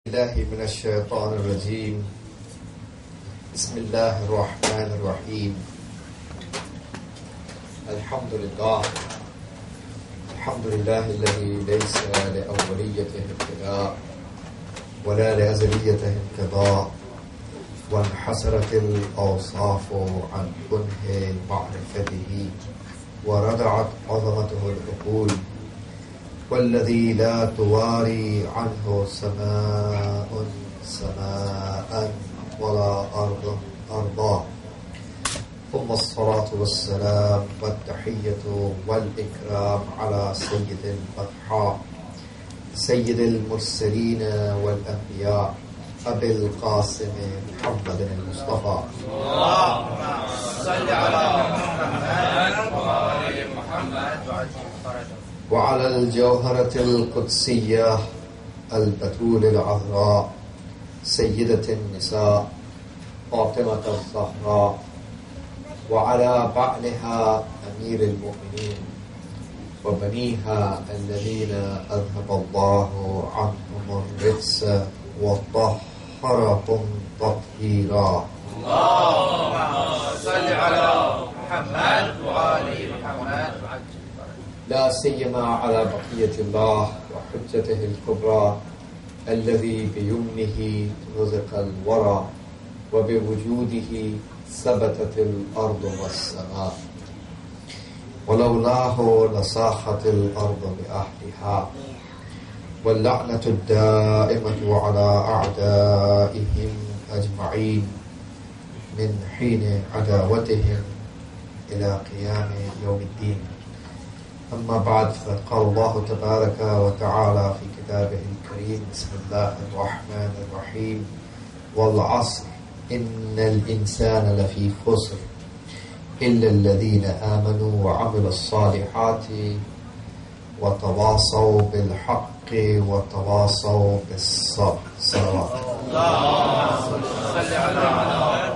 الله من الشيطان الرجيم. بسم الله الرحمن الرحيم. الحمد لله الذي ليس لأوليته ابتداء ولا لأزليته انقضاء، وانحسرت الأوصاف عن كنه معرفته وردعت عظمته العقول، والذي لا تواري عنه سماء ولا أرض أرضا. ثم الصلاة والسلام والتحية والإكرام على سيد الأضحى سيد المرسلين والأنبياء أبي القاسم محمد المصطفى. اللهم صل على محمد وآل محمد وعلى الجوهرة القدسية البتول العذراء سيدة النساء فاطمة الزهراء، وعلى بعلها أمير المؤمنين وبنيها الذين أذهب الله عنهم الرجس وطهرهم تطهيرا. اللهم صل على محمد وآل محمد لا سيما على بقية الله وحجته الكبرى الذي بيمنه رزق الورى وبوجوده ثبتت الأرض والسماء، ولولاه لصاخت الأرض بأهلها. واللعنة الدائمة على أعدائهم أجمعين من حين عداوتهم إلى قيام يوم الدين. أما بعد، فقد قال الله تبارك وتعالى في كتابه الكريم: بسم الله الرحمن الرحيم، والعصر إن الإنسان لفي خسر إلا الذين آمنوا وعملوا الصالحات وتواصوا بالحق وتواصوا بالصبر. صلوات. اللهم صل على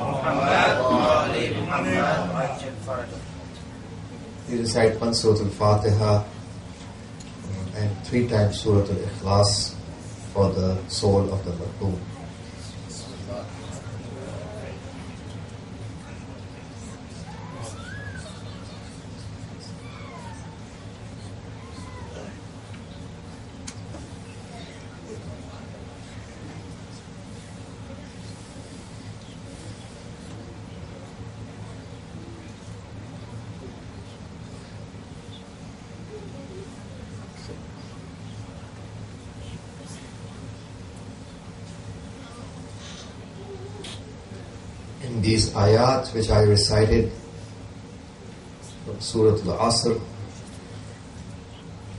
محمد وآل محمد وعجل فرجه. We recite one Surah Al-Fatiha and 3 times Surah Al-Ikhlas for the soul of the marhum. In these ayat which I recited from Surah al-Asr,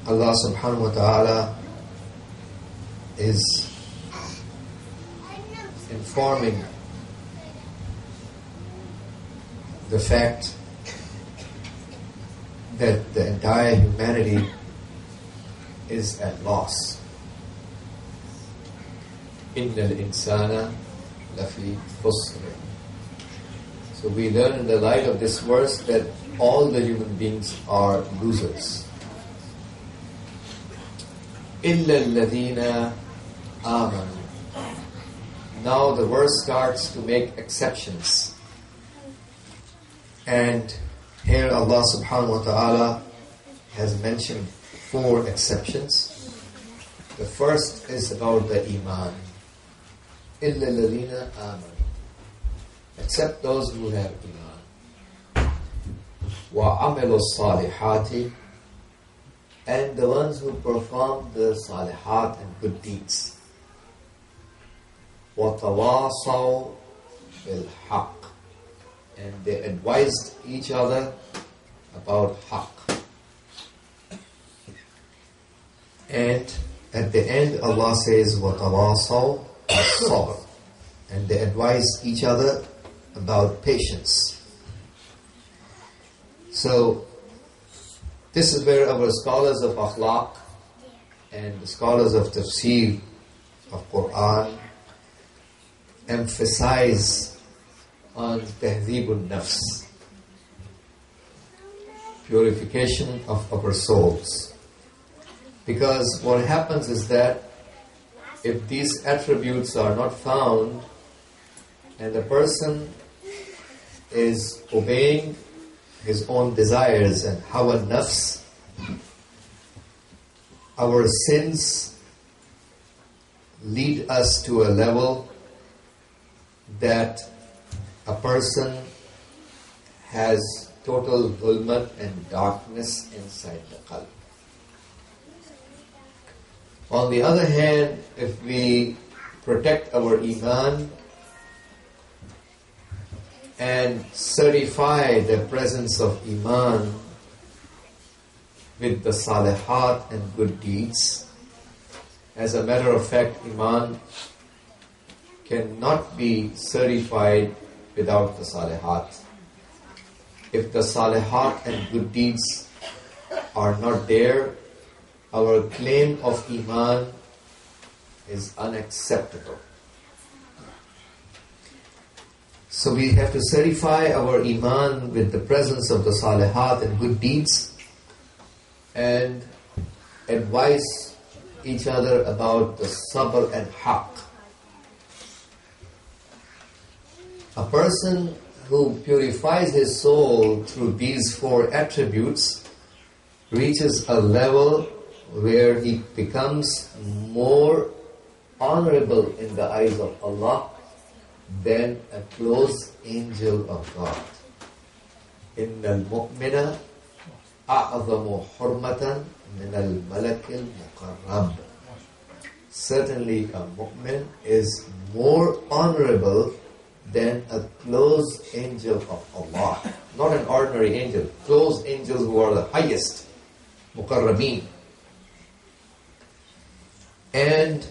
Allah subhanahu wa ta'ala is informing the fact that the entire humanity is at loss. Innal insana lafi khusr. So we learn in the light of this verse that all the human beings are losers. إِلَّا الَّذِينَ آمَنُوا. Now the verse starts to make exceptions. And here Allah subhanahu wa ta'ala has mentioned 4 exceptions. The first is about the iman. إِلَّا الَّذِينَ آمَنُوا. Except those who have iman. وَعَمِلُوا الصَّالِحَاتِ. And the ones who perform the salihat and good deeds. وَتَوَاصَوْا بِالْحَقِّ. And they advised each other about haqq. And at the end Allah says وَتَوَاصَوْا بِالصَّبْرِ. And they advised each other about patience. So, this is where our scholars of akhlaq and the scholars of tafsir of Quran emphasize on tahdhibun nafs, purification of our souls. Because what happens is that if these attributes are not found and the person is obeying his own desires and hawa nafs, our sins lead us to a level that a person has total dhulmat and darkness inside the qalb. On the other hand, if we protect our iman and certify the presence of iman with the salihat and good deeds, as a matter of fact, iman cannot be certified without the salihat. If the salihat and good deeds are not there, our claim of iman is unacceptable. So we have to certify our iman with the presence of the salihat and good deeds and advise each other about the sabr and haqq. A person who purifies his soul through these four attributes reaches a level where he becomes more honorable in the eyes of Allah than a close angel of God. إِنَّ الْمُؤْمِنَ أَعْظَمُ حُرْمَةً مِنَ الْمَلَكِ الْمُقَرَّبِ. Certainly a mu'min is more honorable than a close angel of Allah. Not an ordinary angel, close angels who are the highest, muqarrabeen. And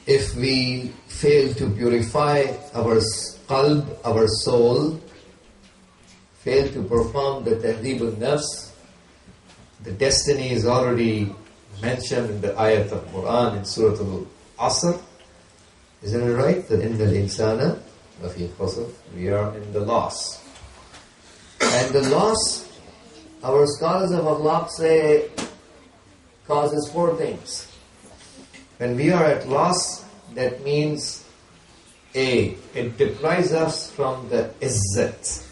if we fail to purify our qalb, our soul, fail to perform the tahdib al-nafs, the destiny is already mentioned in the ayat of Quran in Surah al-Asr. Isn't it right? That in the insana lafi khusr, we are in the loss. And the loss, our scholars of akhlaq say, causes four things. When we are at loss, that means A, it deprives us from the izzat.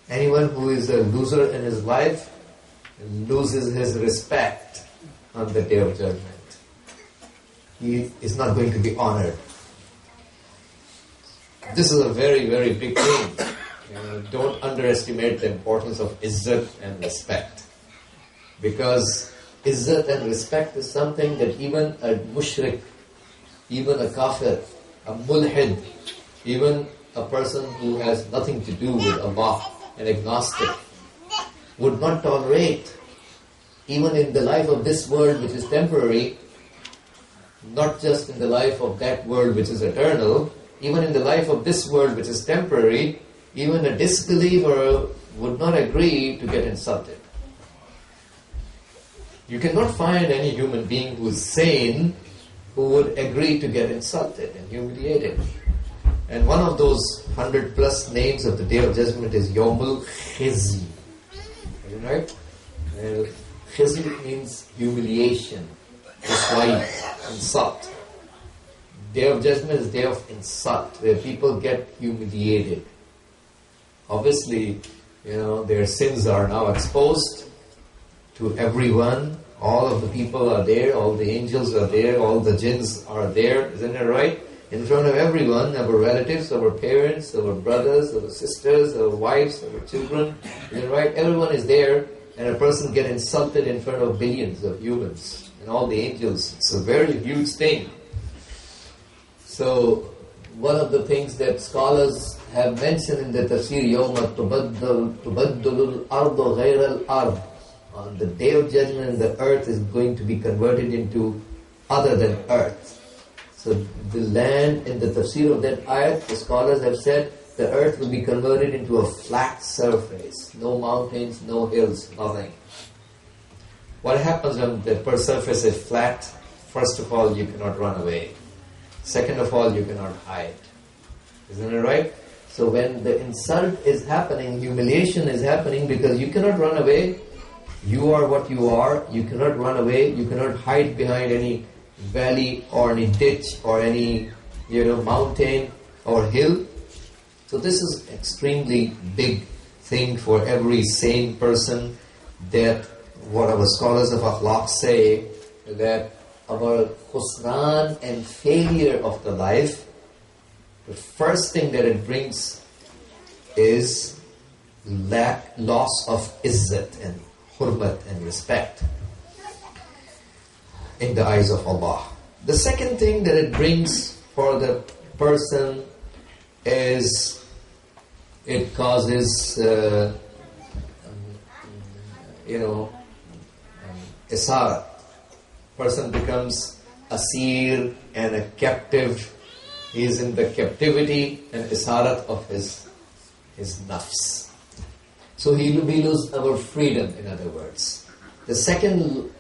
Anyone who is a loser in his life loses his respect on the Day of Judgment. He is not going to be honored. This is a very, very big thing. Don't underestimate the importance of izzat and respect. Because izzat and respect is something that even a mushrik, even a kafir, a mulhid, even a person who has nothing to do with Allah, an agnostic, would not tolerate. Even in the life of this world which is temporary, not just in the life of that world which is eternal, even in the life of this world which is temporary, even a disbeliever would not agree to get insulted. You cannot find any human being who is sane who would agree to get insulted and humiliated. And one of those 100 plus names of the Day of Judgment is Yawmul Khizy. Is it right? Khizy means humiliation, disquiet, insult. Day of Judgment is day of insult, where people get humiliated. Obviously, their sins are now exposed to everyone. All of the people are there, all the angels are there, all the jinns are there, isn't it right? In front of everyone, our relatives, our parents, our brothers, our sisters, our wives, our children, isn't it right? Everyone is there, and a person gets insulted in front of billions of humans and all the angels. It's a very huge thing. So, one of the things that scholars have mentioned in the tafsir, يَوْمَ تُبَدَّلُ الْأَرْضُ غَيْرَ الْأَرْضِ. On the Day of Judgment, the earth is going to be converted into other than earth. So the land, in the tafsir of that ayat, the scholars have said, the earth will be converted into a flat surface. No mountains, no hills, nothing. What happens when the surface is flat? First of all, you cannot run away. Second of all, you cannot hide. Isn't it right? So when the insult is happening, humiliation is happening, because you cannot run away. You are what you are. You cannot run away. You cannot hide behind any valley or any ditch or any mountain or hill. So this is extremely big thing for every sane person, that what our scholars of akhlaq say, that our khusran and failure of the life, the first thing that it brings is loss of izzat and hurmat and respect in the eyes of Allah. The second thing that it brings for the person is it causes isara. Person becomes asir and a captive. He is in the captivity and isarat of his nafs. So we lose our freedom, in other words. The second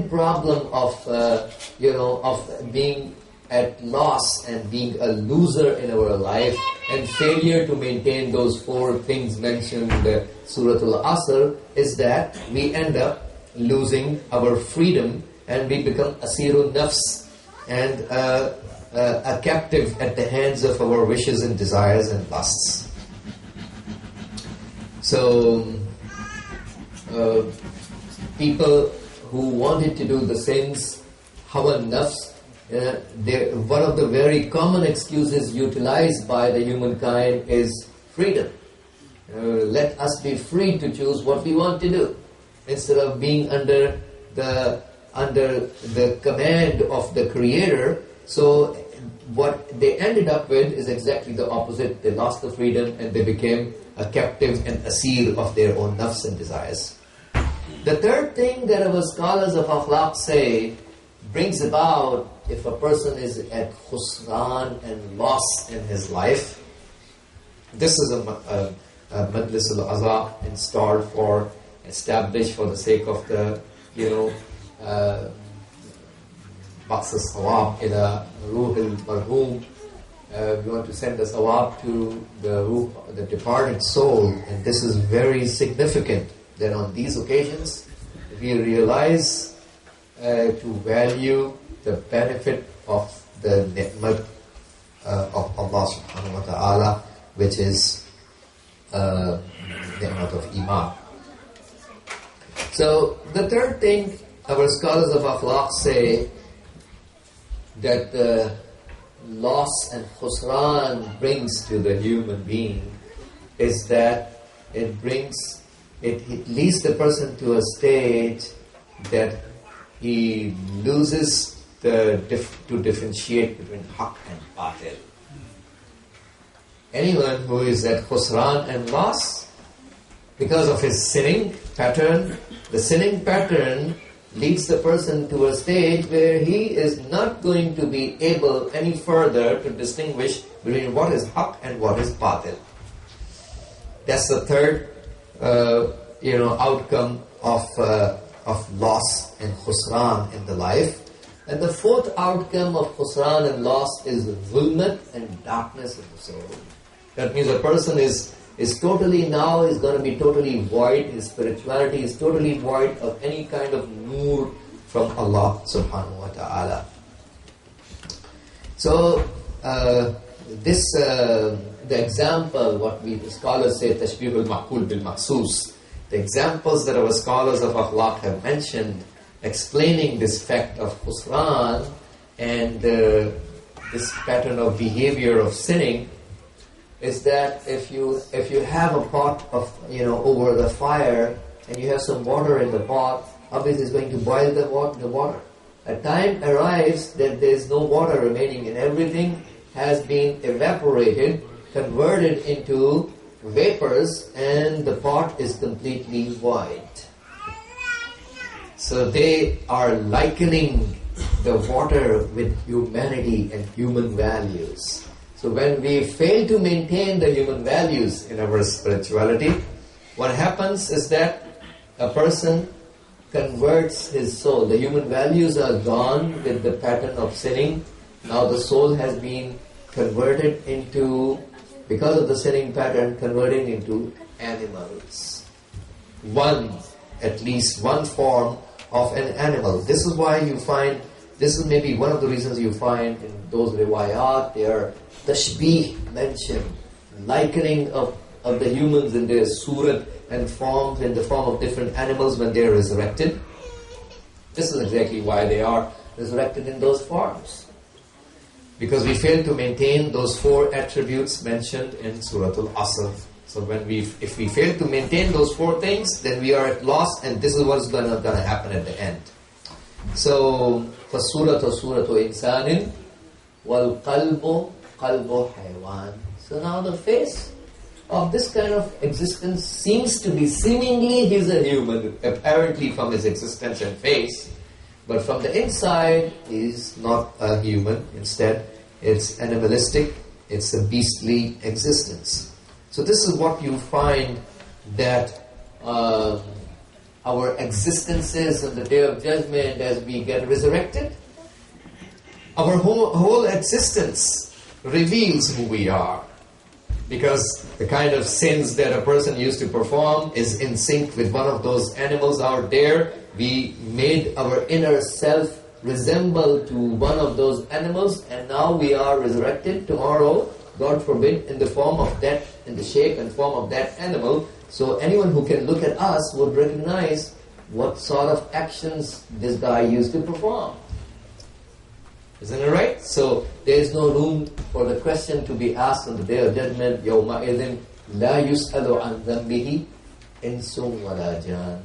problem of being at loss and being a loser in our life and failure to maintain those four things mentioned in Surah al-Asr is that we end up losing our freedom and we become asirun nafs and a captive at the hands of our wishes and desires and lusts. So people who wanted to do the sins, hawa nafs, one of the very common excuses utilized by the humankind is freedom. Let us be free to choose what we want to do, instead of being under the command of the Creator. So what they ended up with is exactly the opposite. They lost the freedom and they became a captive and asir of their own nafs and desires. The third thing that our scholars of akhlaq say brings about, if a person is at khusran and loss in his life, this is a Majlis Esal-e-Sawab installed established for the sake of the Majlis Esal-e-Sawab ila ruh al-marhum. We want to send a sawab to the departed soul, and this is very significant that on these occasions we realize to value the benefit of the ni'mat of Allah subhanahu wa ta'ala, which is ni'mat of iman. So the third thing our scholars of akhlaq say that the loss and khusran brings to the human being is that it leads the person to a stage that he loses to differentiate between haqq and batil. Anyone who is at khusran and loss because of his sinning pattern, the sinning pattern leads the person to a stage where he is not going to be able any further to distinguish between what is haqq and what is batil. That's the third outcome of loss and khusran in the life. And the fourth outcome of khusran and loss is zulmat and darkness in the soul. That means a person is going to be totally void. His spirituality is totally void of any kind of nur from Allah subhanahu wa ta'ala. So the example, what we scholars say, tashbih al-ma'qul bil-maqsus, the examples that our scholars of akhlaq have mentioned explaining this fact of khusran and this pattern of behavior of sinning, is that if you have a pot of over the fire and you have some water in the pot, obviously it's going to boil the water. A time arrives that there is no water remaining and everything has been evaporated, converted into vapors, and the pot is completely void. So they are likening the water with humanity and human values. So when we fail to maintain the human values in our spirituality, what happens is that a person converts his soul. The human values are gone with the pattern of sinning. Now the soul has been converted into, because of the sinning pattern, converting into animals. At least one form of an animal. This is why you find This is maybe one of the reasons you find in those riwayat, there tashbih mentioned, likening of the humans in their surat and forms in the form of different animals when they are resurrected. This is exactly why they are resurrected in those forms. Because we fail to maintain those 4 attributes mentioned in Surah al-Asr. So if we fail to maintain those 4 things, then we are at loss, and this is what's going to happen at the end. So, فَالسُّورَةُ سُورَةُ إِنسَانٍ وَالْقَلْبُ قَلْبُ حَيْوَانٍ. So now the face of this kind of existence seemingly he's a human, apparently from his existence and face, but from the inside he's not a human. Instead, it's animalistic, it's a beastly existence. So this is what you find that our existences on the Day of Judgment as we get resurrected. Our whole existence reveals who we are. Because the kind of sins that a person used to perform is in sync with one of those animals out there. We made our inner self resemble to one of those animals, and now we are resurrected tomorrow, God forbid, in the form of that, in the shape and form of that animal. So anyone who can look at us would recognize what sort of actions this guy used to perform. Isn't it right? So there is no room for the question to be asked on the Day of Judgment. يَوْمَئِذٍ لَا يُسْأَلُ عَنْ ذَنْبِهِ إِنسٌ وَلَا جَانٌ.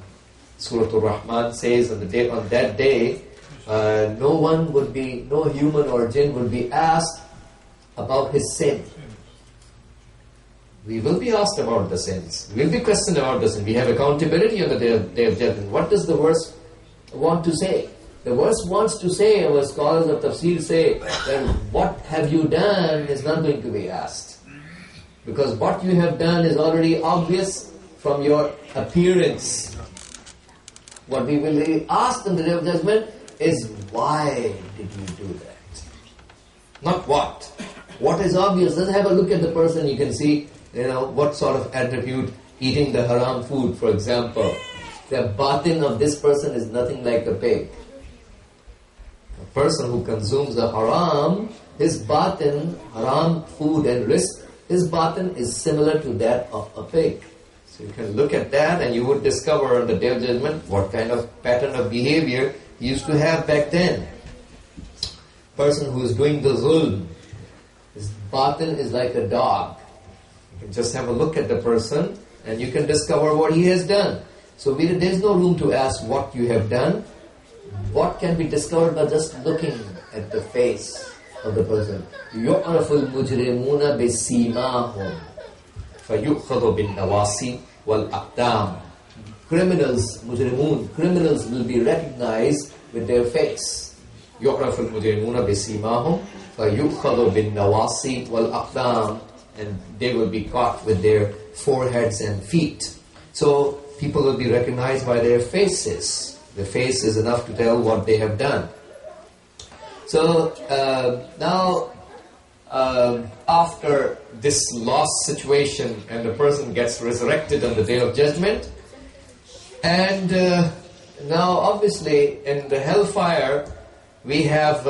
Surah Al-Rahman says on that day, no human or jinn would be asked about his sin. We will be asked about the sins. We will be questioned about the sin. We have accountability on the day of Judgment. What does the verse want to say? The verse wants to say, our scholars of tafsir say, that what have you done is not going to be asked. Because what you have done is already obvious from your appearance. What we will be asked on the Day of Judgment is, why did you do that? Not what. What is obvious? Just have a look at the person, you can see, what sort of attribute, eating the haram food, for example. The batin of this person is nothing like a pig. A person who consumes the haram, his batin, haram food and risk, his batin is similar to that of a pig. So you can look at that and you would discover on the Day of Judgment what kind of pattern of behavior he used to have back then. Person who is doing the zulm, his batin is like a dog. You can just have a look at the person and you can discover what he has done. So there is no room to ask what you have done. What can be discovered by just looking at the face of the person? يُعْرَفُ الْمُجْرِمُونَ بِسِيمَاهُمْ فَيُؤْخَذُ بِالنَّوَاسِي وَالْأَقْدَامِ. Criminals will be recognized with their face. يُعْرَفُ الْمُجْرِمُونَ بِسِيمَاهُمْ فَيُؤْخَذُ بِالنَّوَاسِي وَالْأَقْدَامِ. And they will be caught with their foreheads and feet. So people will be recognized by their faces. The face is enough to tell what they have done. So now, after this lost situation and the person gets resurrected on the Day of Judgment, and now obviously in the hellfire we have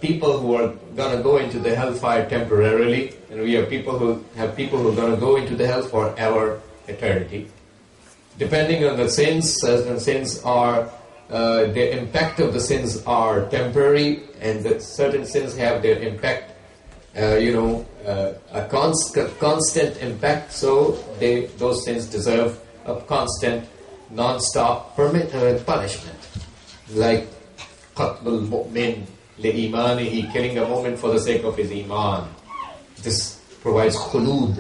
people who are going to go into the hellfire temporarily, and we have people who are going to go into the hell forever, eternity. Depending on the sins, certain sins are, the impact of the sins are temporary, and that certain sins have their impact, a constant impact, so those sins deserve a constant, non-stop punishment. Like qatlul mu'min li'imanihi, killing a mu'min for the sake of his iman. This provides khulud,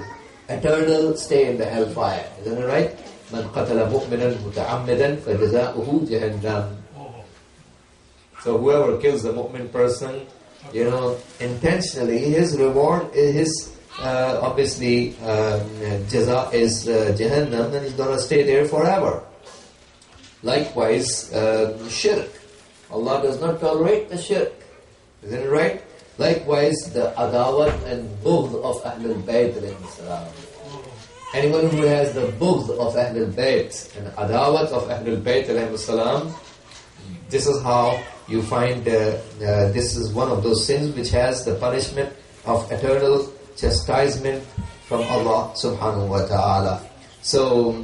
eternal stay in the hellfire. Isn't it right? Man qatala mu'minan muta'ammidan fajaza'uhu jahannam. So whoever kills a mu'min person, intentionally, his reward is obviously jaza is jahannam, and he's going to stay there forever. Likewise, shirk. Allah does not tolerate the shirk. Isn't it right? Likewise, the adawat and bughd of Ahlul Bayt alayhi salam. Anyone who has the bughd of Ahlul Bayt and adawat of Ahlul Bayt alayhi salam, this is how you find this is one of those sins which has the punishment of eternal chastisement from Allah subhanahu wa ta'ala. So,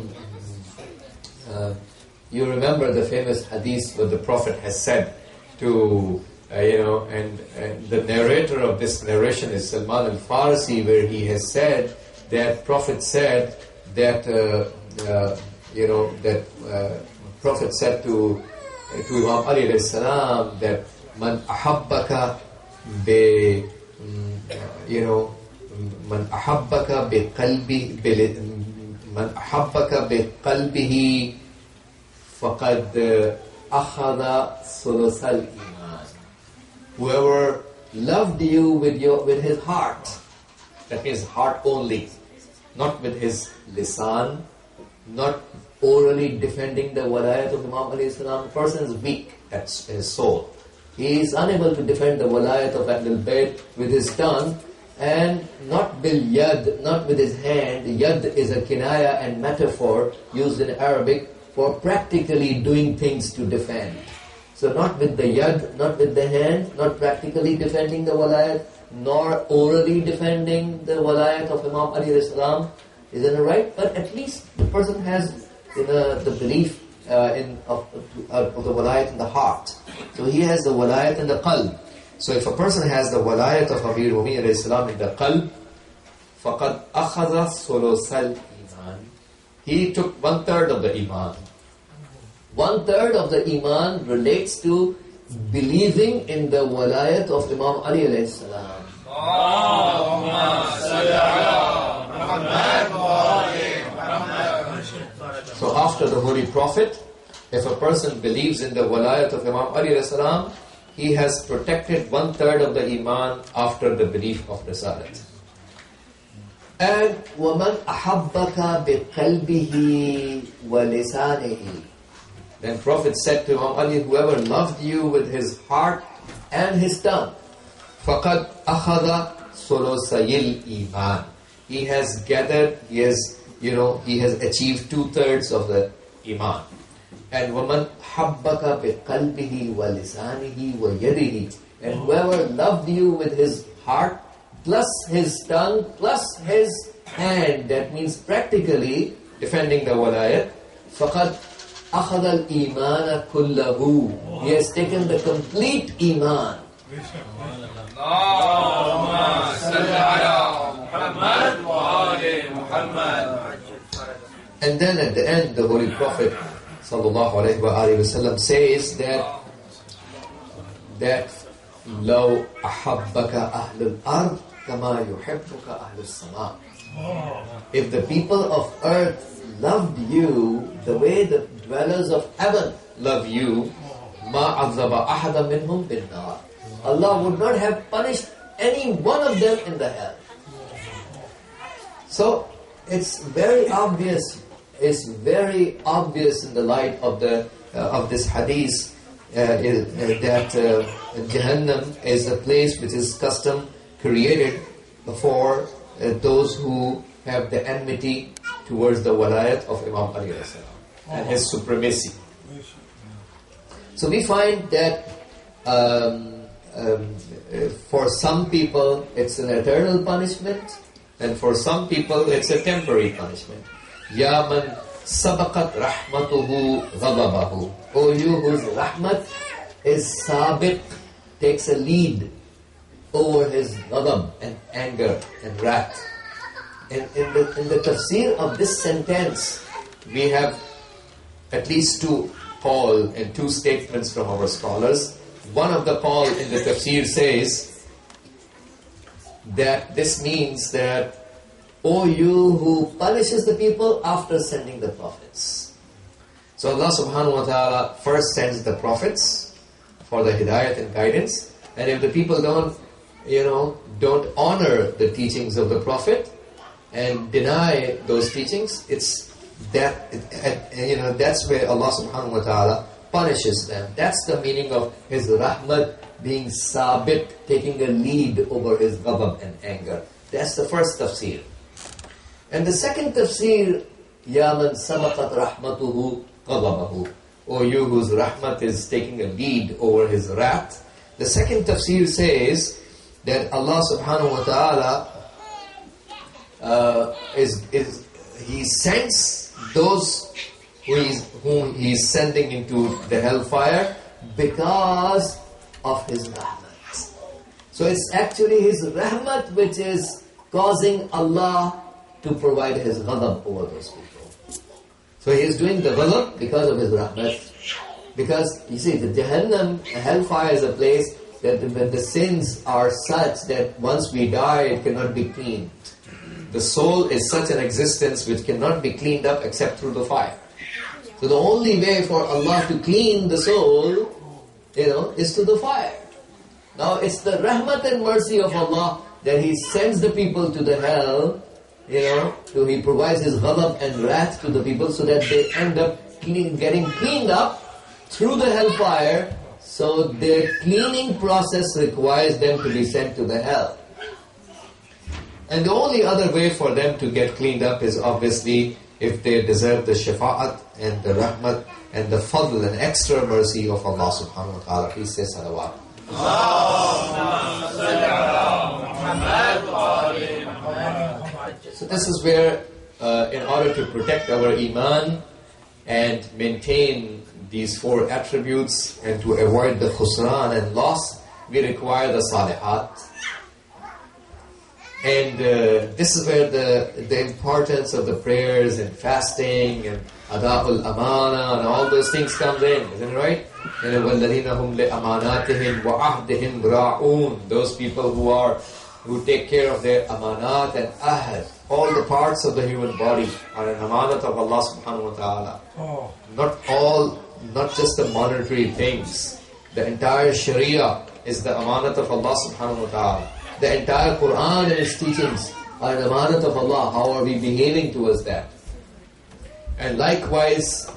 you remember the famous hadith where the Prophet has said to, and the narrator of this narration is Salman al-Farsi, where he has said that Prophet said that, Prophet said to Imam Ali alayhi salam that man ahabbaka man ahabbaka biqalbihi faqad akhadha sulusal iman. Whoever loved you with his heart, that means heart only, not with his lisan, not orally defending the walayat of Imam alayhi salam. The person is weak at his soul. He is unable to defend the walayat of Ahlul Bayt with his tongue, and not bil yad, not with his hand. Yad is a kinaya and metaphor used in Arabic for practically doing things to defend. So not with the yad, not with the hand, not practically defending the walayat, nor orally defending the walayat of Imam Ali alayhi salam. Isn't it right? But at least the person has the belief of the walayat in the heart. So he has the walayat in the qalb. So if a person has the walayat of Amir Mu'minin alayhi salam in the qalb, faqad akhadha sulusal iman. He took 1/3 of the iman. 1/3 of the iman relates to believing in the walayat of Imam Ali alayhi salam. So after the Holy Prophet, if a person believes in the walayat of Imam Ali alayhi salam, he has protected 1/3 of the iman after the belief of Risalat. And وَمَنْ أَحَبَّكَ بِقَلْبِهِ وَلِسَانِهِ. Then Prophet said to Imam Ali, whoever loved you with his heart and his tongue, فَقَدْ أَخَذَ سُلُسَيِ الْإِيمَانِ. He has gathered, he has achieved 2/3 of the iman. And وَمَنْ حَبَّكَ بِقَلْبِهِ وَلِسَانِهِ وَيَدِهِ. And whoever loved you with his heart, plus his tongue, plus his hand, that means practically defending the walayat, فَقَدْ أَخَذَ الْإِيمَانَ كُلَّهُ. He has taken the complete iman. And then at the end, the Holy Prophet sallallahu alayhi wa sallam says that لو أحبك أهل الأرض كما يحبك أهل السماء. If the people of earth loved you the way the dwellers of heaven love you, ما عذب أحد منهم بالنار. Allah would not have punished any one of them in the hell. So it's very obvious. It's very obvious in the light of this hadith that Jahannam is a place which is custom created for those who have the enmity towards the walayat of Imam Ali and his supremacy. So we find that for some people it's an eternal punishment, and for some people it's a temporary punishment. Ya man sabaqat rahmatuhu ghadabahu. O you whose rahmat is sabiq, takes a lead over his ghadab and anger and wrath. In the tafsir of this sentence, we have at least two call and two statements from our scholars. One of the call in the tafsir says that this means that, O you who punishes the people after sending the prophets. So Allah subhanahu wa ta'ala first sends the prophets for the hidayat and guidance, and if the people don't honor the teachings of the prophet and deny those teachings, that's where Allah subhanahu wa ta'ala punishes them. That's the meaning of his rahmat being sabit, taking a lead over his ghadab and anger. That's the first tafsir. And the second tafsir, Ya man sabaqat rahmatuhu ghadabahu. O you whose rahmat is taking a lead over his wrath. The second tafsir says that Allah subhanahu wa ta'ala He sends those whom He is sending into the hellfire because of His rahmat. So it's actually His rahmat which is causing Allah to provide His ghadab over those people. So He is doing the ghadab because of His rahmat. Because, you see, the Jahannam, the hellfire is a place that when the sins are such that once we die, it cannot be cleaned. The soul is such an existence which cannot be cleaned up except through the fire. So the only way for Allah to clean the soul, is to the fire. Now it's the rahmat and mercy of Allah that He sends the people to the hell, He provides His ghadab and wrath to the people so that they end up getting cleaned up through the hellfire. So their cleaning process requires them to be sent to the hell. And the only other way for them to get cleaned up is obviously if they deserve the shafa'at and the rahmat and the fadl and extra mercy of Allah subhanahu wa ta'ala. Please say salawat. So this is where in order to protect our iman and maintain these four attributes and to avoid the khusran and loss, we require the salihat. And this is where the importance of the prayers and fasting and ada'ul amana and all those things comes in, isn't it right? And وَالَّذِينَ هُمْ لِأَمَانَاتِهِمْ وَعَهْدِهِمْ رَاعُونَ. Those people who take care of their amanat and ahd. All the parts of the human body are an amanat of Allah subhanahu wa ta'ala. Not just the monetary things. The entire Sharia is the amanat of Allah subhanahu wa ta'ala. The entire Quran and its teachings are an amanat of Allah. How are we behaving towards that? And likewise,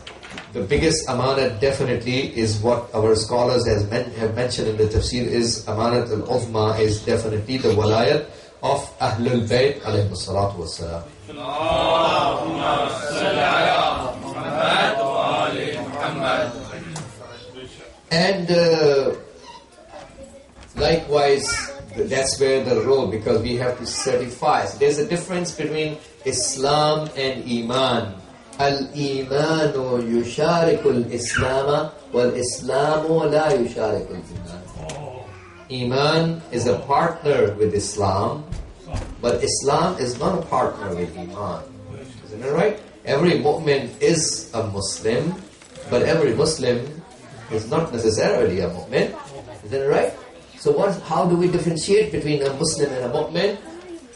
the biggest amanat definitely is what our scholars have mentioned in the tafsir is amanat al-uzma is definitely the walayat of Ahlul Bayt alayhi salatu wassalam. Allahumma salli ala Muhammad wa ali Muhammad. And likewise, that's where the role, because we have to certify. So there's a difference between Islam and Iman. Al-Imanu yushariku al-Islama wal-Islamu la yushariku al-Iman. Iman is a partner with Islam, but Islam is not a partner with Iman. Isn't it right? Every mu'min is a Muslim, but every Muslim is not necessarily a mu'min. Isn't it right? So how do we differentiate between a Muslim and a mu'min?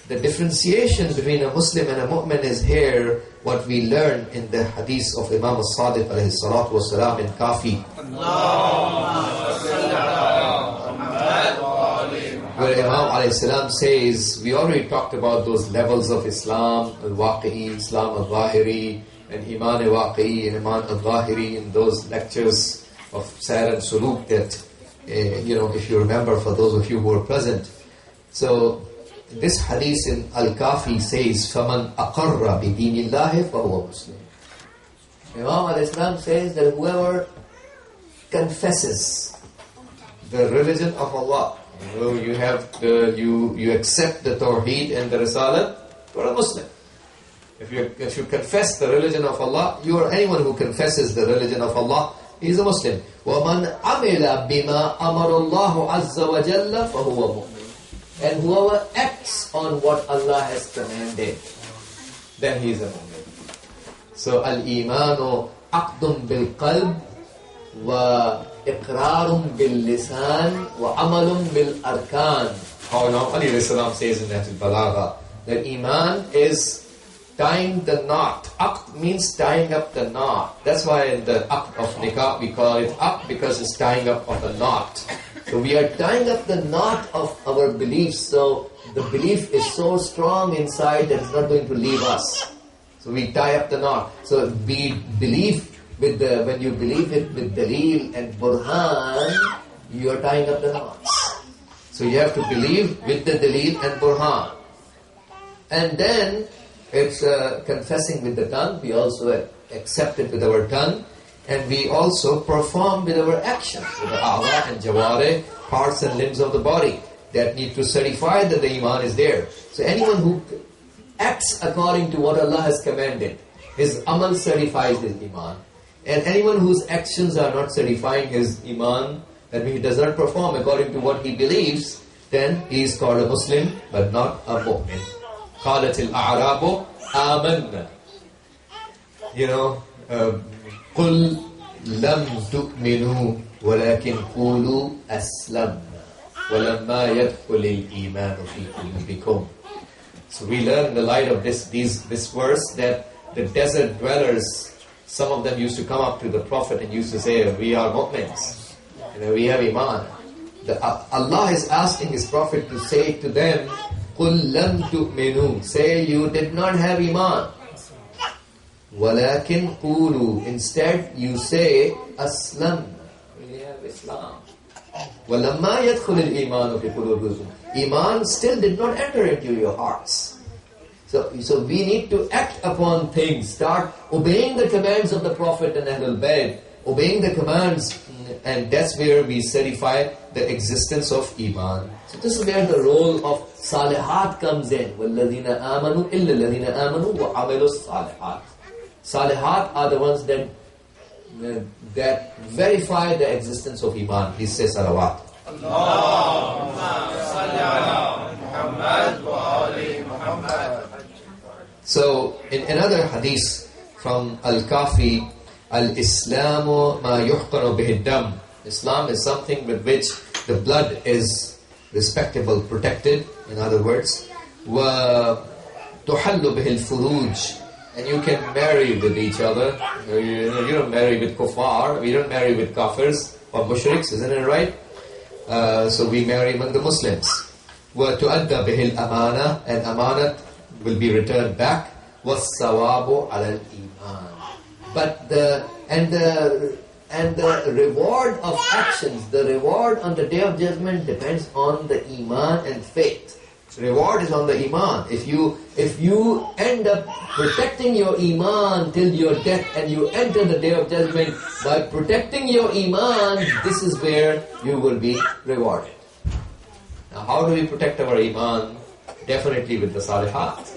The differentiation between a Muslim and a mu'min is here what we learn in the hadith of Imam al-Sadiq alayhi salatu wasalam in Kafi. Where Imam alayhi salam says, we already talked about those levels of Islam, al-Waqi'i, Islam al-Zahiri, and Iman al-Waqi'i and Iman al-Zahiri in those lectures of Sayr and Suluk that if you remember, for those of you who were present. So, this hadith in Al-Kafi says, فَمَنْ أَقَرَّ بِدِينِ اللَّهِ فَهُوَ مُسْلِمٌ. Imam al-Islam says that whoever confesses the religion of Allah, you accept the Tawheed and the Risalah, you are a Muslim. If you confess the religion of Allah, you are anyone who confesses the religion of Allah, he is a Muslim. وَمَنْ عَمِلَ بِمَا أَمَرَ اللَّهُ عَزَّ وَجَلَّ فَهُوَ مُؤْمِنٌ. And whoever acts on what Allah has commanded, then he is a mu'min. So, al-imanu aqdun bil-qalb wa iqrarun bil-lisan wa amalun bil-arkan. How Imam Ali says in Nahj al-Balagha, that iman is tying the knot. Aqd means tying up the knot. That's why in the aqd of nikah we call it aqd, because it's tying up of the knot. So we are tying up the knot of our beliefs. So the belief is so strong inside that it's not going to leave us. So we tie up the knot. So we believe when you believe it with dalil and burhan, you are tying up the knots. So you have to believe with the dalil and burhan. And then it's confessing with the tongue. We also accept it with our tongue. And we also perform with our actions, with the a'la and jawari, parts and limbs of the body that need to certify that the iman is there. So anyone who acts according to what Allah has commanded, his amal certifies his iman. And anyone whose actions are not certifying his iman, that means he does not perform according to what he believes, then he is called a Muslim, but not a mu'min. قالت الأعراب آمنا. قل لم تؤمنوا ولكن قولوا أسلمنا ولما يدخل الإيمان في قلوبكم. So we learn in the light of this verse that the desert dwellers, some of them used to come up to the Prophet and used to say, we are mu'mins, we have iman. Allah is asking His Prophet to say to them, قُلْ لَمْ تُؤْمِنُوا, say you did not have iman. وَلَكِنْ قُولُوا, instead you say أَسْلَمْنَا, we have Islam. وَلَمَّا يَدْخُلِ الْإِيمَانُ فِي قُلُوبِكُمْ, iman still did not enter into your hearts. So we need to act upon things, start obeying the commands of the Prophet and Ahlul Bayt, obeying the commands, and that's where we certify the existence of iman. So this is where the role of salihat comes in. وَالَّذِينَ آمَنُوا إِلَّا الَّذِينَ آمَنُوا وَعَمِلُوا الصَّالِحَاتِ. Salihat are the ones that verify the existence of iman. Please say salawat. So in another hadith from Al-Kafi, Al-Islamu ma yuhqanu bihi-dam. Islam is something with which the blood is respectable, protected, in other words. Wa tuhallu bihi-al-furuj. And you can marry with each other. You don't marry with kuffar, we don't marry with kafirs or mushriks, isn't it right? So we marry among the Muslims. Wa tu'adda bihi-al-amana, and amanat will be returned back. Was-sawabu ala-al-iman. But the reward of actions, the reward on the Day of Judgment depends on the iman and faith. Reward is on the iman. If you end up protecting your iman till your death and you enter the Day of Judgment by protecting your iman, this is where you will be rewarded. Now how do we protect our iman? Definitely with the salihat.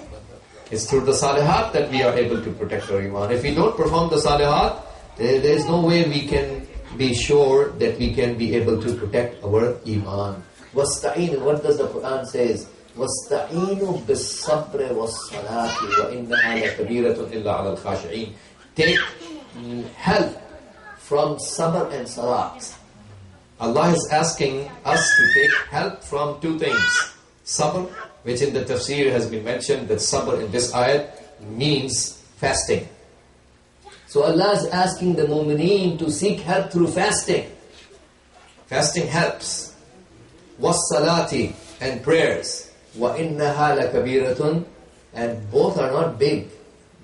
It's through the salihat that we are able to protect our iman. If we don't perform the salihat, there is no way we can be sure that we can be able to protect our iman. Wasta'in, what does the Quran says? Wasta'inu bis-sabri was-salati wa innaha lakabiratun illa 'ala al-khashi'in. Take help from sabr and salat. Allah is asking us to take help from two things. Sabr, which in the tafsir has been mentioned that sabr in this ayat means fasting. So Allah is asking the mu'mineen to seek help through fasting. Fasting helps. Was-salati, and prayers. وَإِنَّهَا لَكَبِيرَةٌ, and both are not big.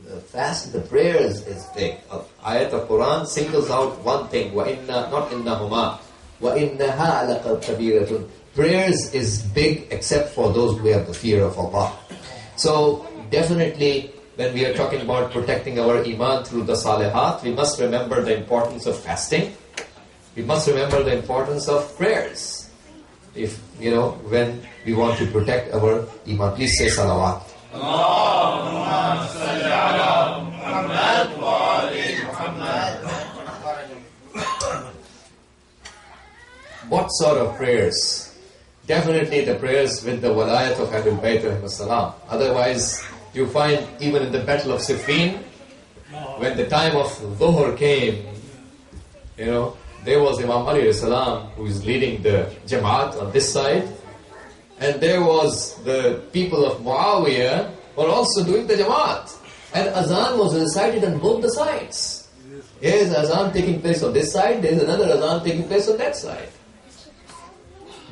The prayers is big. Ayat of Quran singles out one thing. Not إِنَّهُمَا. وَإِنَّهَا لَكَبِيرَةٌ. Prayers is big except for those who have the fear of Allah. So definitely when we are talking about protecting our iman through the salihat, we must remember the importance of fasting. We must remember the importance of prayers. When we want to protect our iman. Please say salawat. Allahumma salli ala Muhammad wa ali Muhammad. What sort of prayers? Definitely the prayers with the walayat of Ahlul Bayt alayhi salam. Otherwise, you find even in the battle of Siffin, when the time of Dhuhr came, there was Imam Ali alayhi salam who is leading the Jamaat on this side, and there was the people of Muawiyah who were also doing the Jamaat. And Azan was recited on both the sides. Here is Azan taking place on this side, there is another Azan taking place on that side.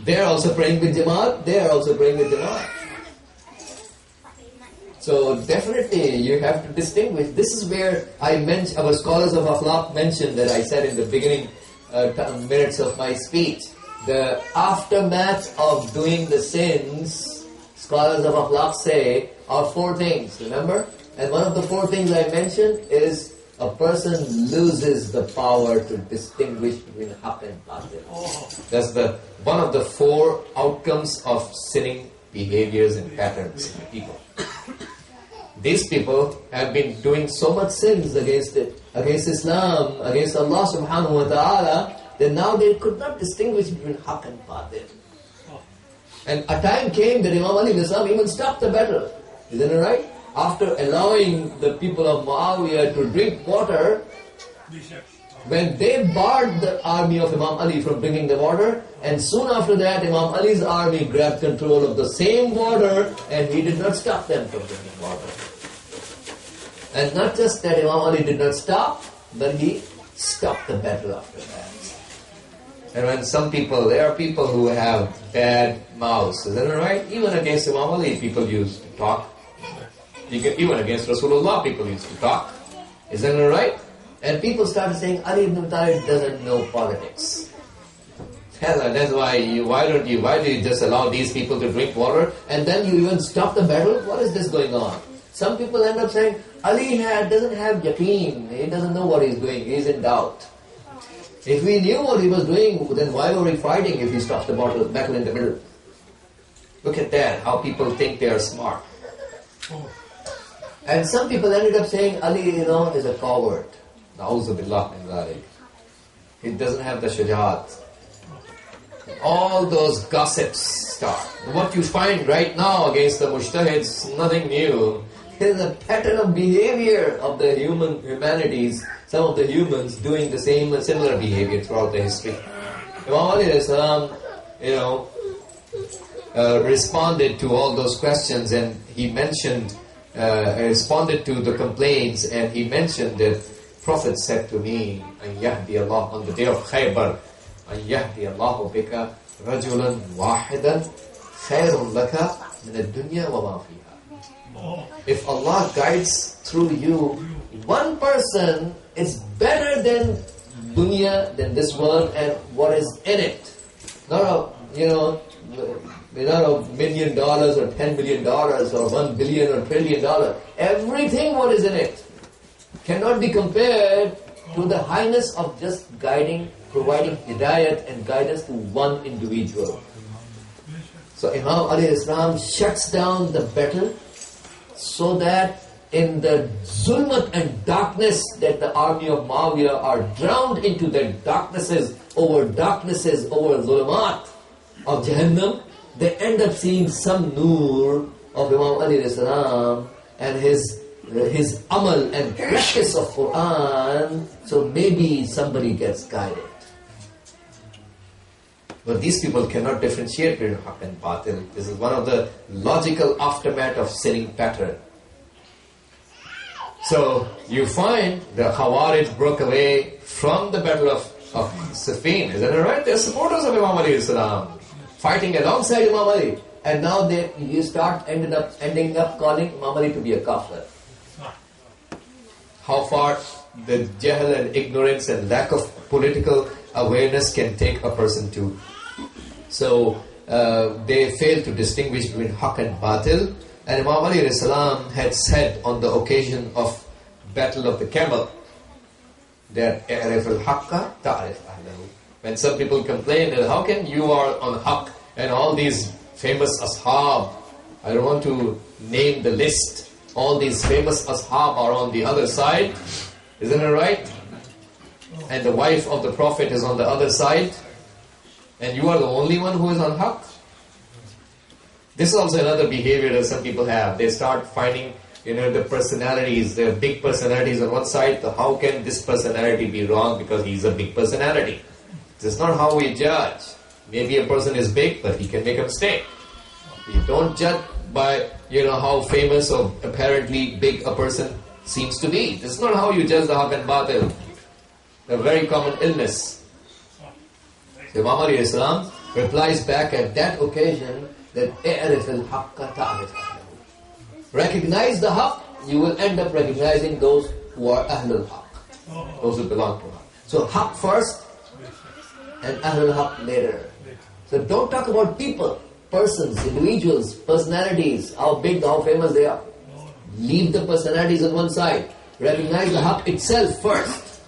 They are also praying with Jamaat, they are also praying with Jamaat. So definitely you have to distinguish. This is where our scholars of Akhlaq mentioned that I said in the beginning minutes of my speech. The aftermath of doing the sins, scholars of Akhlaq say, are four things, remember? And one of the four things I mentioned is a person loses the power to distinguish between haqq and batil. That's one of the 4 outcomes of sinning behaviors and patterns in people. These people have been doing so much sins against Islam, against Allah subhanahu wa ta'ala, that now they could not distinguish between haqq and batil. And a time came that Imam Ali even stopped the battle. Isn't it right? After allowing the people of Muawiyah to drink water, when they barred the army of Imam Ali from drinking the water, and soon after that Imam Ali's army grabbed control of the same water, and he did not stop them from drinking water. And not just that Imam Ali did not stop, but he stopped the battle after that. And when there are people who have bad mouths, isn't it right? Even against Imam Ali, people used to talk. Even against Rasulullah, people used to talk. Isn't it right? And people started saying, Ali ibn Abi Talib doesn't know politics. That's why do you just allow these people to drink water and then you even stop the battle? What is this going on? Some people end up saying, Ali doesn't have yaqeen. He doesn't know what he's doing. He's in doubt. If we knew what he was doing, then why were we fighting if he stops the battle in the middle? Look at that, how people think they are smart. And some people ended up saying, Ali, is a coward. Na'udhu billah min dhalik. He doesn't have the shajaat. All those gossips start. What you find right now against the mujtahids, nothing new. There's a pattern of behavior of the humanities, some of the humans doing the similar behavior throughout the history. Imam Ali salam, responded to all those questions, and he mentioned, responded to the complaints, and he mentioned that Prophet said to me, "An yahdi Allah," on the day of Khaybar, "An yahdi Allahu bika rajulan wahidan khayrun laka min ad-dunya wa ma fiha." If Allah guides through you one person, it's better than dunya, than this world and what is in it. Not $1 million or $10 million or $1 billion or $1 trillion. Everything what is in it cannot be compared to the highness of just providing hidayat and guidance to one individual. So Imam Ali Islam shuts down the battle so that in the zulmat and darkness that the army of Muawiyah are drowned into the darknesses over zulumat of Jahannam, they end up seeing some nur of Imam Ali Islam and his amal and practice of Quran, so maybe somebody gets guided. But these people cannot differentiate between haqq and batil. This is one of the logical aftermath of sinning pattern. So you find the Khawarij broke away from the battle of Siffin, isn't it right? They're supporters of Imam Ali Islam, fighting alongside Imam Ali, and now you start ending up calling Imam Ali to be a kafir. How far the jahl and ignorance and lack of political awareness can take a person to. So they failed to distinguish between haqq and batil. And Imam Ali Salam had said on the occasion of Battle of the Camel that "I'rif al-haqqa ta'rif ahlahu." When some people complain that how can you are on haqq and all these famous ashab, I don't want to name the list, all these famous ashab are on the other side, isn't it right? And the wife of the Prophet is on the other side, and you are the only one who is on haqq. This is also another behavior that some people have. They start finding, the personalities, the big personalities on one side. So how can this personality be wrong because he's a big personality? This is not how we judge. Maybe a person is big, but he can make a mistake. You don't judge by, how famous or apparently big a person seems to be. This is not how you judge the haqq and batil. A very common illness. So Imam Ali Islam replies back at that occasion that "I'rif al-haqqa ta'rif ahlahu." Recognize the haqq, you will end up recognizing those who are ahlul haqq, those who belong to haqq. So haqq first and ahlul haqq later. So don't talk about people, persons, individuals, personalities, how big, how famous they are. Leave the personalities on one side. recognize the haqq itself first.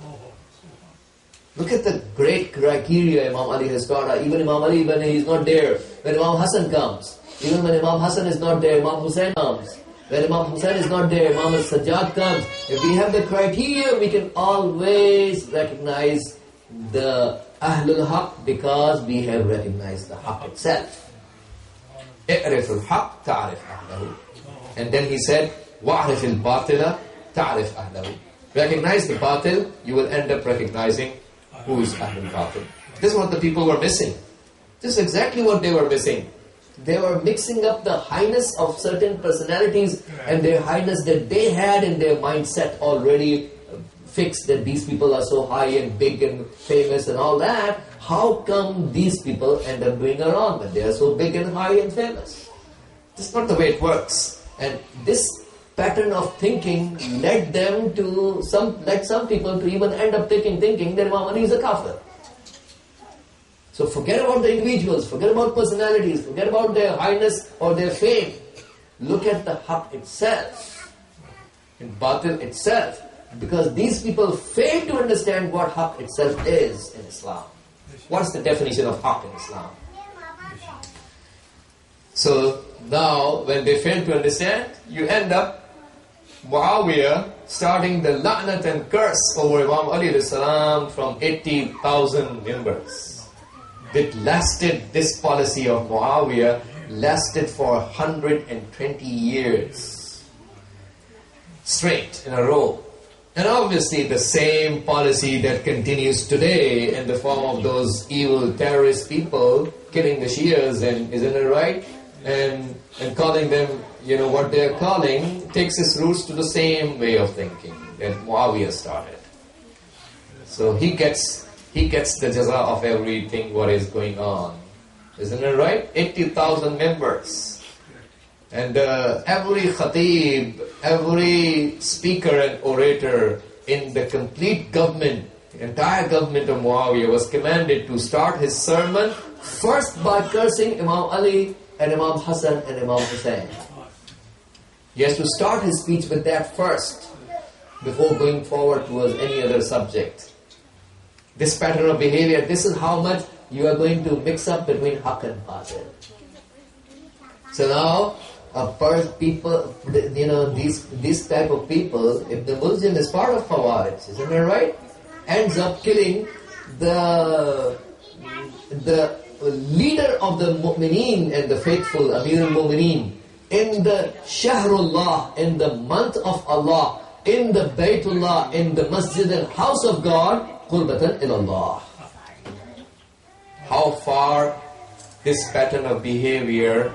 Look at the great criteria Imam Ali has taught us. Even Imam Ali, when he is not there, when Imam Hassan comes, even when Imam Hassan is not there, Imam Hussain comes. When Imam Hussain is not there, Imam al-Sajjad comes. If we have the criteria, we can always recognize the Ahlul Haqq because we have recognized the Haqq itself. اعرف الحق تعرف أهله. And then he said, وَاعرف الباطل تعرف أهله. Recognize the batil, you will end up recognizing who is Ahlul Batil. This is what the people were missing. This is exactly what they were missing. They were mixing up the highness of certain personalities and their highness that they had in their mindset already fixed, that these people are so high and big and famous and all that. How come these people end up doing wrong when they are so big and high and famous? This is not the way it works. And this pattern of thinking led some people to even end up thinking that Imam Ali is a kafir. So forget about the individuals, forget about personalities, forget about their highness or their fame. Look at the haqq itself, in batil itself, because these people fail to understand what haqq itself is in Islam. What's the definition of haqq in Islam? So now when they fail to understand, you end up Muawiyah starting the la'nat and curse over Imam Ali salam from 80,000 members. This policy of Muawiyah lasted for 120 years straight in a row. And obviously the same policy that continues today in the form of those evil terrorist people killing the Shias, and isn't it right? And calling them, what they are calling, takes its roots to the same way of thinking that Muawiyah started. So he gets the jaza of everything what is going on. Isn't it right? 80,000 members. And every khatib, every speaker and orator in the complete government, the entire government of Muawiyah was commanded to start his sermon first by cursing Imam Ali and Imam Hassan and Imam Hussain. He has to start his speech with that first before going forward towards any other subject. This pattern of behavior, this is how much you are going to mix up between haqq and batil. So now, people, these type of people, if the Muslim is part of Khawarij, isn't it right? Ends up killing the leader of the Mu'mineen and the faithful, Amir al-Mu'mineen, in the Shahrullah, in the month of Allah, in the Baytullah, in the Masjid and House of God, qurbatan ilallah. How far this pattern of behavior,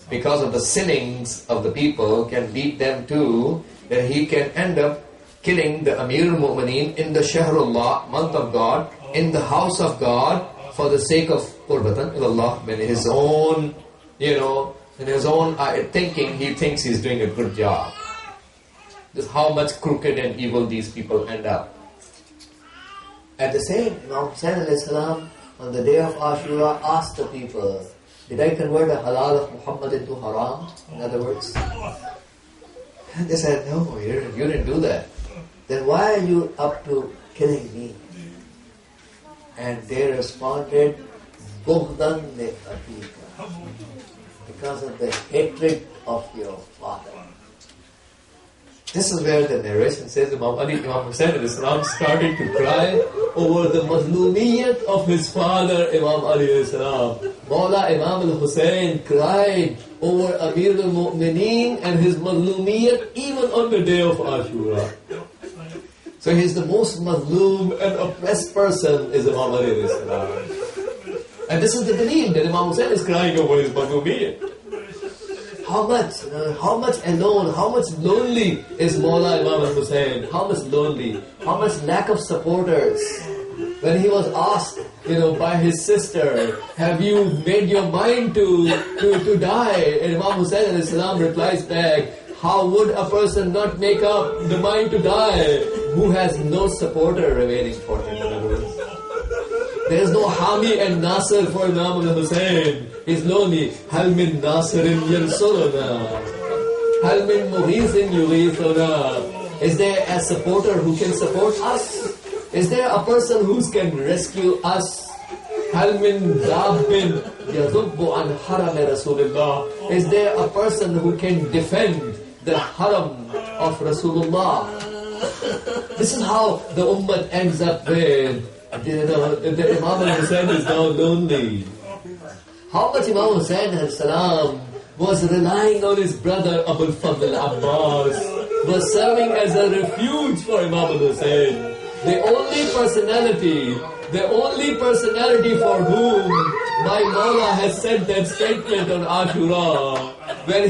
because of the sinnings of the people, can lead them to that he can end up killing the Amir al-Mu'mineen in the Shahrullah, month of God, in the house of God, for the sake of qurbatan ilallah. In his own, in his own thinking, he thinks he's doing a good job. This is how much crooked and evil these people end up. At the same, Imam Hussain alayhi salam, on the day of Ashura, asked the people, did I convert the halal of Muhammad into haram? In other words. And they said, no, you didn't do that. Then why are you up to killing me? And they responded, Bughdan li abika, because of the hatred of your father. This is where the narration says Imam Hussain al-Islam started to cry over the mazlumiyat of his father, Imam Ali al-Islam. Mawla Imam al-Hussain cried over Amir al-Mu'mineen and his mazlumiyat even on the day of Ashura. So he's the most mazloom and oppressed person is Imam Ali al-Islam. And this is the belief that Imam Hussain is crying over his mazlumiyat. How much alone, how much lonely is Mawla Imam al-Hussain? How much lonely, how much lack of supporters. When he was asked, by his sister, have you made your mind to die? And Imam Hussain al-Islam replies back, how would a person not make up the mind to die who has no supporter remaining for him? In other words, there is no Hami and Nasir for Imam al-Hussain. He's lonely. Hal min Nasirin yansuruna. Hal min Mughithin yughithuna. Is there a supporter who can support us? Is there a person who can rescue us? هل من ذاب يذب عن حرم رسول الله? Is there a person who can defend the haram of Rasulullah? This is how the ummah ends up with, the Imam al-Hussein is now lonely. How much Imam Hussein salam was relying on his brother Abul Fadl Abbas, was serving as a refuge for Imam al-Hussein. The only personality for whom my Mawla has said that statement on Ashura, when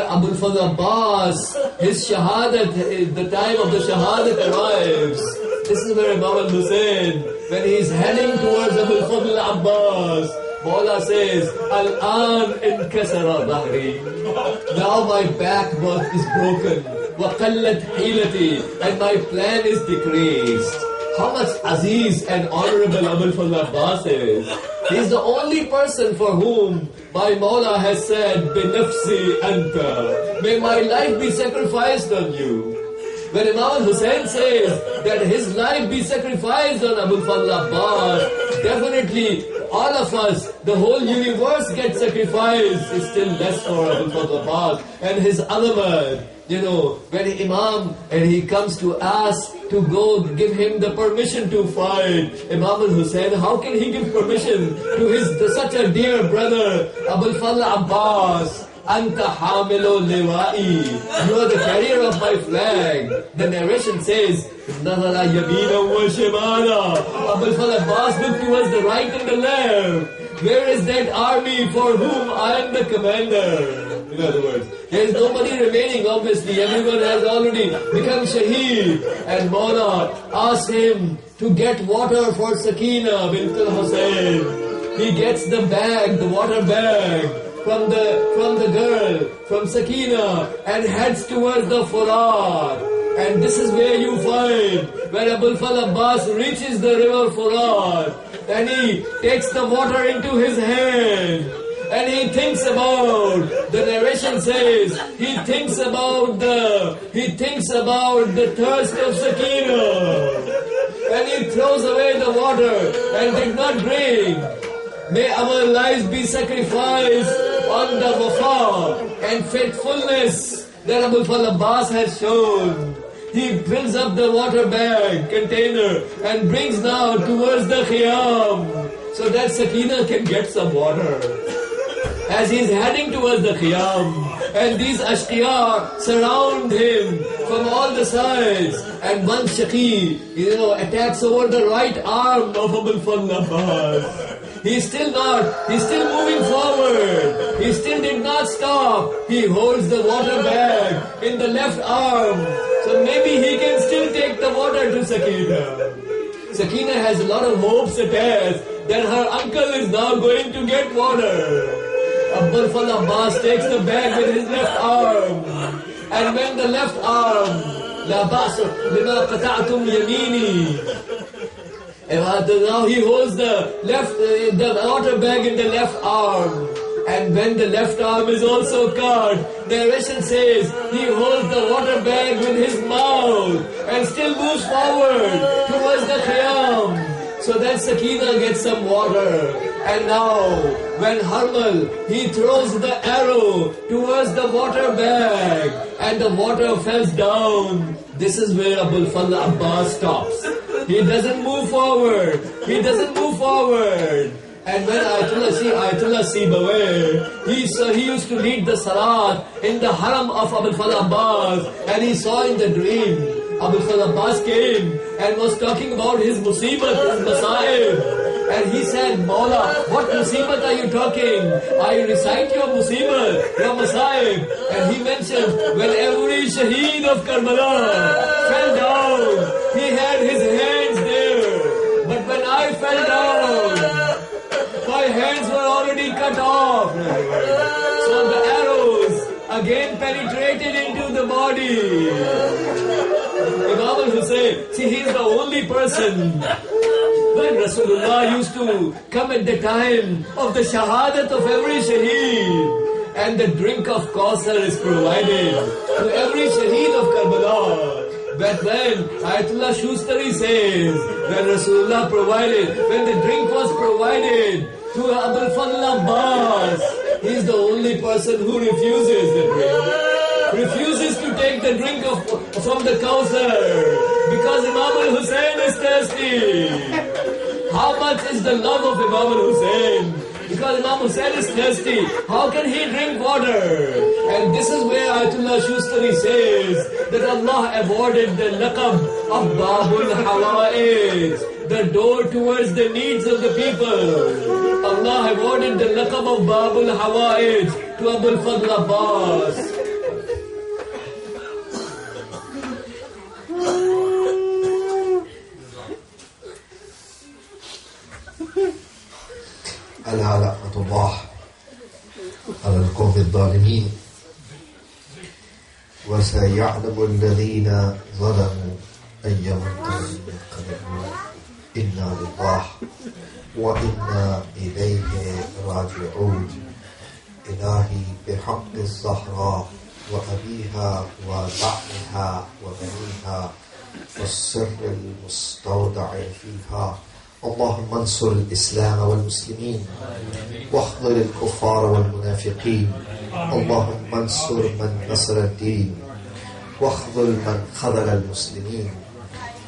Abul Fadl Abbas, his shahadat, the time of the shahadat arrives. This is where Imam al-Hussein, when he is heading towards Abul Fadl Abbas, Mawla says, Al-an inkasara dhahri. Now my backbone is broken. وَقَلَّتْ حِيلَتِي, and my plan is decreased. How much Aziz and honorable Abul Fadl Abbas is. He is the only person for whom my Mawla has said, بِنَفْسِ أَنْتَ, may my life be sacrificed on you. When Imam Hussein says that his life be sacrificed on Abul Fadl Abbas, definitely all of us, the whole universe gets sacrificed. It's still less for Abul Fadl Abbas and his alamat. When Imam and he comes to ask to go give him the permission to fight, Imam al-Hussein, how can he give permission to such a dear brother, Abul Fadl Abbas? Anta hamilu liwa'i, you are the carrier of my flag. The narration says, Nazala yamina wa shimala. Abul Fadl Abbas looked towards the right and the left. Where is that army for whom I am the commander? In other words, there is nobody remaining, obviously. Everyone has already become shaheed. And Mawla asked him to get water for Sakina bint al-Hussein. He gets the bag, the water bag, from the girl, from Sakina, and heads towards the Furat. And this is where you find, when Abul Fadl Abbas reaches the river Furat, and he takes the water into his hand. And he thinks about, the narration says, he thinks about the thirst of Sakina. And he throws away the water and did not drink. May our lives be sacrificed on the wafa and faithfulness that Abul Fadl Abbas has shown. He fills up the water bag container and brings now towards the khiyam so that Sakina can get some water. As he is heading towards the khiyam, and these ashqiya surround him from all the sides, and one shaqi, attacks over the right arm of Abul Fadl Abbas. He's still moving forward. He still did not stop. He holds the water bag in the left arm. So maybe he can still take the water to Sakina. Sakina has a lot of hopes attached that her uncle is now going to get water. Abul Fadl Abbas takes the bag with his left arm. And when the left arm, La ba'sa lima qata'tum yamini. And now he holds the water bag in the left arm. And when the left arm is also cut, narration says he holds the water bag with his mouth and still moves forward towards the khiyam so that Sakina gets some water. And now, when Harmal, he throws the arrow towards the water bag and the water falls down. This is where Abul Fadl Abbas stops. He doesn't move forward. And when Ayatollah Sibawayh, he used to lead the salat in the haram of Abul Fadl Abbas, and he saw in the dream, Abul Fadl Abbas came and was talking about his musibat, his masaib. And he said, Mawla, what musibat are you talking? I recite your musibat, your masaib. And he mentioned, when every shaheed of Karbala fell down, he had his hands there. But when I fell down, my hands were already cut off. So the arrows again penetrated into the body. Imam al-Hussein, see, he is the only person. When Rasulullah used to come at the time of the shahadat of every shaheed, and the drink of Kausar is provided to every shaheed of Karbala. But when Ayatollah Shustari says that Rasulullah provided, when the drink was provided to Abul Fadl Abbas, he is the only person who refuses the drink. Refuses to take the drink from the Kawthar because Imam al-Hussein is thirsty. How much is the love of Imam al-Hussein? Because Imam Hussein is thirsty, how can he drink water? And this is where Ayatollah Shustari says that Allah awarded the laqab of Babul Hawa'ij, the door towards the needs of the people. Allah awarded the laqab of Babul Hawa'ij to Abul Fadl Abbas. ألا لعنة الله على القوم الظالمين وسيعلم الذين ظلموا أي منقلب ينقلبون إنا لله وإنا إليه راجعون إلهي بحق الزهراء وأبيها وبعلها وبنيها والسر المستودع فيها اللهم انصر الإسلام والمسلمين واخذل الكفار والمنافقين اللهم انصر من نصر الدين واخذل من خذل المسلمين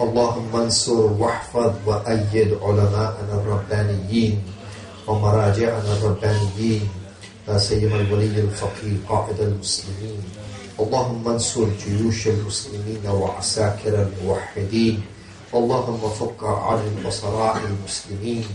اللهم انصر واحفظ وأيد علماءنا الربانيين ومراجعنا الربانيين لا سيما الولي الفقيه قائد المسلمين اللهم انصر جيوش المسلمين وعساكر الموحدين اللهم فك عن البصراء المسلمين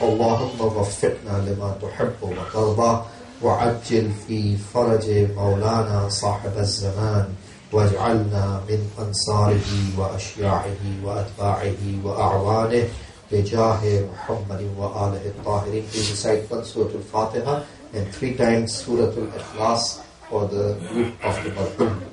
اللهم وفقنا لما تحب وترضى وعجل في فرج مولانا صاحب الزمان واجعلنا من أنصاره وأشياعه وأتباعه وأعوانه بجاه محمد وآله الطاهرين. Please recite once Surah Al-Fatiha and 3 times Surah Al-Ikhlas for the group of the Marhum.